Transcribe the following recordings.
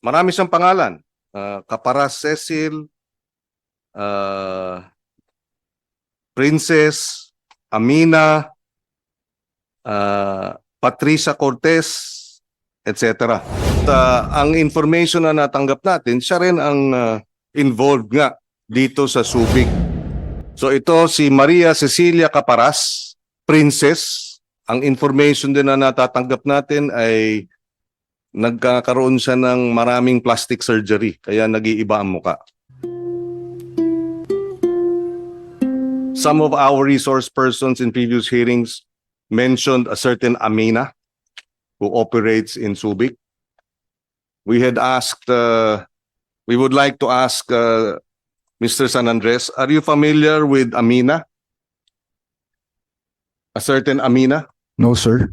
Marami siyang pangalan. Caparas Cecil, Princess, Amina, Patricia Cortez, etc. Ang information na natanggap natin, siya rin ang involved nga dito sa Subic. So ito si Maria Cecilia Caparas, Princess. Ang information din na natatanggap natin ay nagkakaroon siya ng maraming plastic surgery, kaya nag-iiba ang muka. Some of our resource persons in previous hearings mentioned a certain Amina who operates in Subic. We had asked, we would like to ask Mr. San Andres, are you familiar with Amina? A certain Amina? No, sir.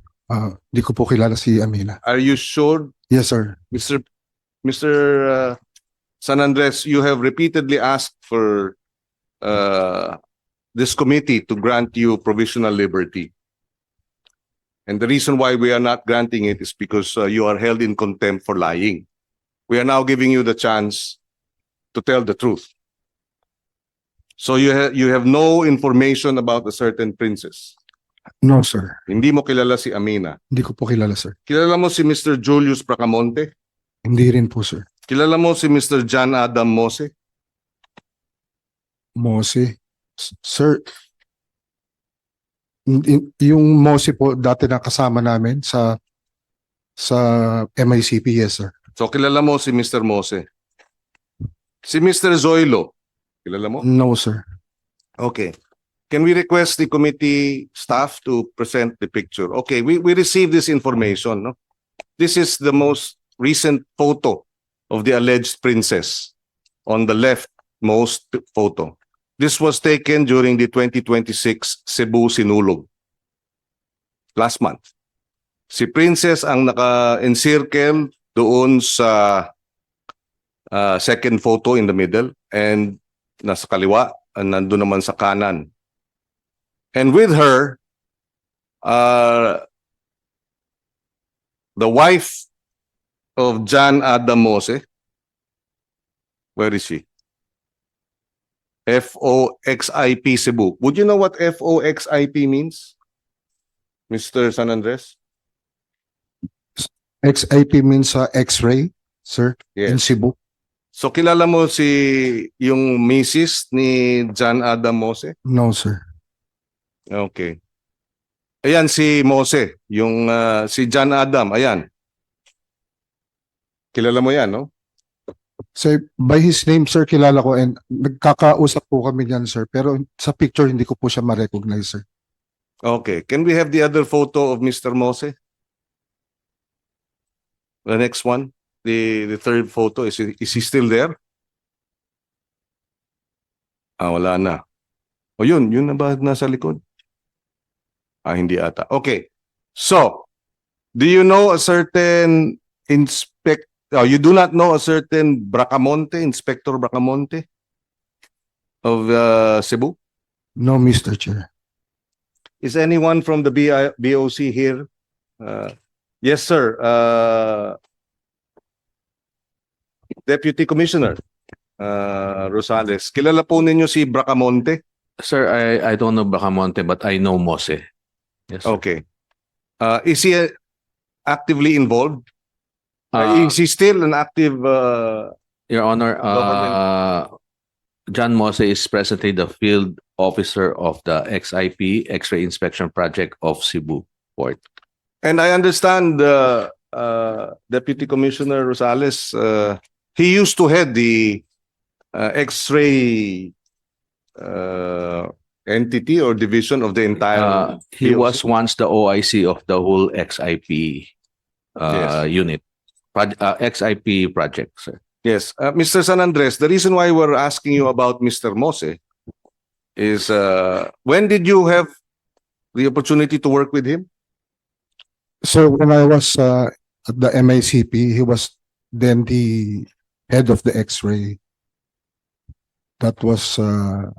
Di ko po kilala si Amina. Are you sure, Yes, sir. Mr. San Andres, you have repeatedly asked for this committee to grant you provisional liberty. And the reason why we are not granting it is because you are held in contempt for lying. We are now giving you the chance to tell the truth. So you have no information about a certain princess. No, sir. Hindi mo kilala si Amina. Hindi ko po kilala, sir. Kilala mo si Mr. Julius Bracamonte? Hindi rin po, sir. Kilala mo si Mr. John Adam Mose? Mose. Sir, yung Mose po dati na kasama namin sa MICP, yes, sir. So kilala mo si Mr. Mose? Si Mr. Zoilo? Kilala mo? No, sir. Okay. Can we request the committee staff to present the picture? Okay, we received this information. No? This is the most recent photo of the alleged princess on the leftmost photo. This was taken during the 2026 Cebu Sinulog last month. Si Princess ang naka-encircle doon sa second photo in the middle and nasa kaliwa, nandun naman sa kanan. And with her, the wife of John Adam Mose, where is she? FOXIP Cebu. Would you know what FOXIP means, Mr. San Andres? XIP means X-ray, sir, in Yes. Cebu. So kilala mo yung Mrs. ni John Adam Mose? No, sir. Okay. Ayan si Mose, yung si John Adam, ayan. Kilala mo yan, no? Sir, by his name, sir, kilala ko and nagkakausap po kami yan, sir. Pero sa picture, hindi ko po siya ma-recognize, sir. Okay. Can we have the other photo of Mr. Mose? The next one, the third photo, is he still there? Wala na. O yun na ba nasa likod? Hindi ata. Okay. So, do you know a certain you do not know a certain Bracamonte, Inspector Bracamonte of Cebu? No, Mr. Chair. Is anyone from the BOC here? Yes, sir. Deputy Commissioner Rosales. Kilala po ninyo si Bracamonte? Sir, I don't know Bracamonte, but I know Mose. Yes, sir. Okay. Is he actively involved? Uh, Is he still an active Your Honor, Government. John Mose is presently the field officer of the XIP, X-ray Inspection Project of Cebu Port. And I understand Deputy Commissioner Rosales, he used to head the X-ray entity or division of the entire He BOC. was once the OIC of the whole XIP Yes. unit, XIP project, sir. Yes. Mr. San Andres, the reason why we're asking you about Mr. Mose is when did you have the opportunity to work with him? Sir, when I was at the MICP, he was then the head of the X-ray. That was How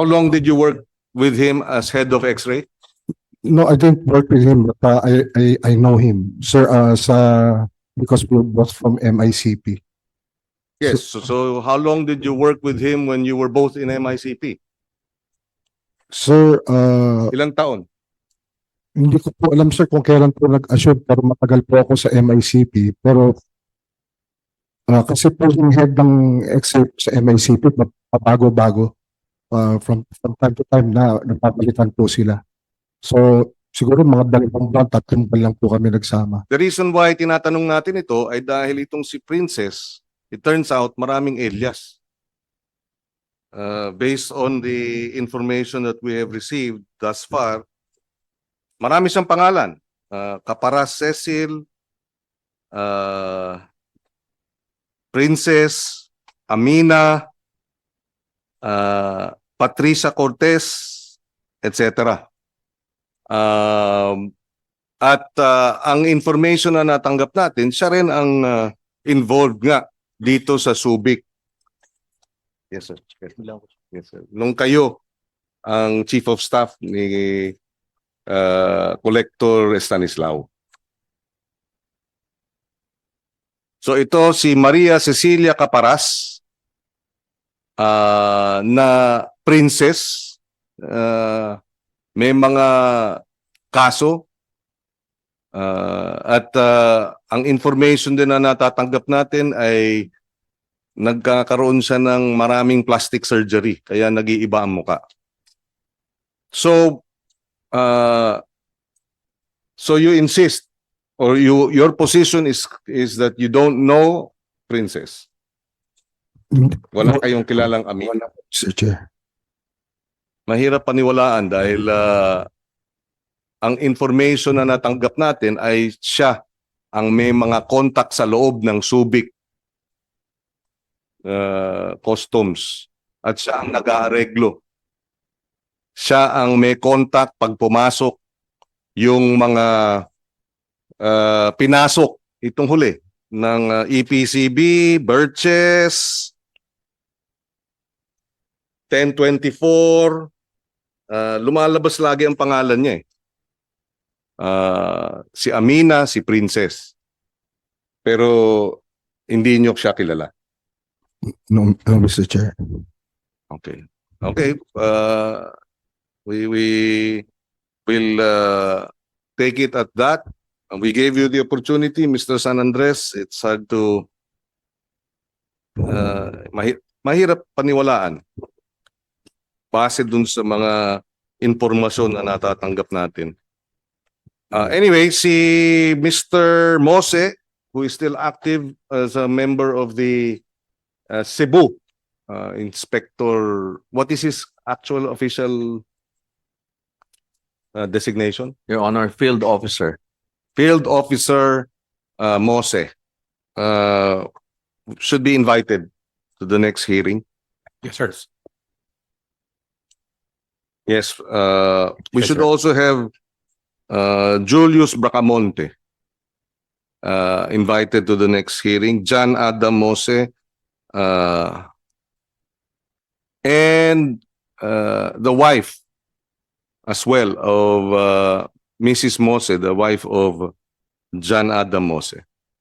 long did you work with him as head of X-ray? No, I didn't work with him, but I know him, sir, because we was from MICP. Yes, so how long did you work with him when you were both in MICP? Sir, Ilang taon? hindi ko po alam, sir, kung kailan po nag-assume, pero matagal po ako sa MICP. Pero kasi po yung head ng exec sa MICP, pabago-bago. From time to time na napapalitan po sila. So, siguro mga 2 buwan, 3 buwan lang po kami nagsama. The reason why tinatanong natin ito ay dahil itong si Princess, it turns out maraming alias. Based on the information that we have received thus far, marami siyang pangalan. Caparas Cecil, Princess, Amina, Patricia Cortez, etc. Ang information na natanggap natin, siya rin ang involved nga dito sa Subic. Yes, sir. Yes, sir. Nung kayo ang chief of staff ni Collector Stanislao. So ito si Maria Cecilia Caparas na princess, may mga kaso at ang information din na natatanggap natin ay nagkakaroon siya ng maraming plastic surgery kaya nag-iiba ang muka. So you insist or your position is that you don't know Princess. Wala kayong kilalang Amina. Wala po, Sir Chair. Mahirap paniwalaan dahil ang information na natanggap natin ay siya ang may mga contact sa loob ng Subic Customs at siya ang nag-aareglo. Siya ang may contact pag pumasok yung mga pinasok itong huli ng EPCB, Birches, 1024, lumalabas lagi ang pangalan niya eh. Si Amina, si Princess. Pero hindi niyo siya kilala. No, Mr. Chair. Okay. Okay. We will take it at that. We gave you the opportunity, Mr. San Andres. It's hard to mahirap paniwalaan base dun sa mga impormasyon na natatanggap natin. Anyway, si Mr. Mose, who is still active as a member of the Cebu Inspector, what is his actual official designation? Your Honor, field officer. Field Officer Mose should be invited to the next hearing. Yes, sir. Yes, we Yes, should sir. also have Julius Bracamonte invited to the next hearing, John Adam Mose, and the wife as well of Mrs. Mose, the wife of John Adam Mose,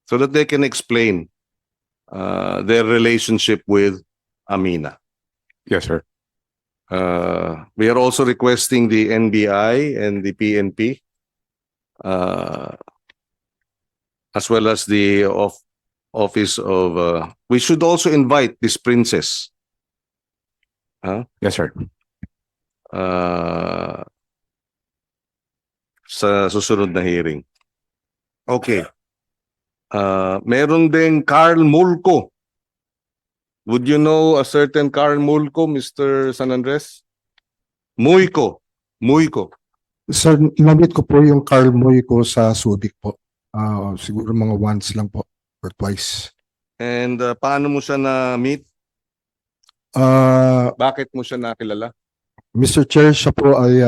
so that they can explain their relationship with Amina. Yes, sir. We are also requesting the NBI and the PNP, as well as the office of. We should also invite this princess. Yes, sir. Sa susunod na hearing. Okay. Meron ding Carl Mulco. Would you know a certain Carl Mulco, Mr. San Andres? Muyco. Sir, namit ko po yung Carl Moy ko sa Subic po. Siguro mga once lang po or twice. And paano mo siya na-meet? Bakit mo siya nakilala? Mr. Chair, siya po ay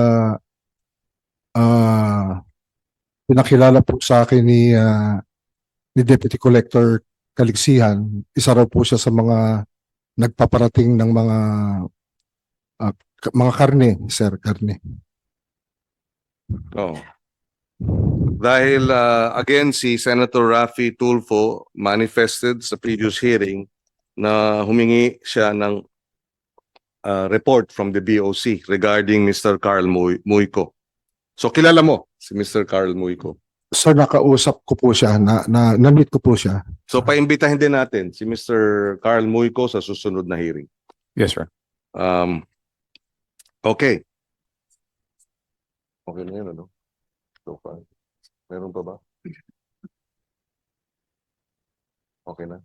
pinakilala po sa akin ni Deputy Collector Kaliksihan. Isa raw po siya sa mga nagpaparating ng mga karne, sir, karne. Oo. Dahil again si Senator Raffy Tulfo manifested sa previous hearing na humingi siya ng report from the BOC regarding Mr. Carl Muyco. So kilala mo si Mr. Carl Muyco. Sir, nakausap ko po siya, na-meet ko po siya. So paimbitahin din natin si Mr. Carl Muyco sa susunod na hearing. Yes, sir. Okay. Okay na yun, ano? So far. Meron pa ba? Okay na.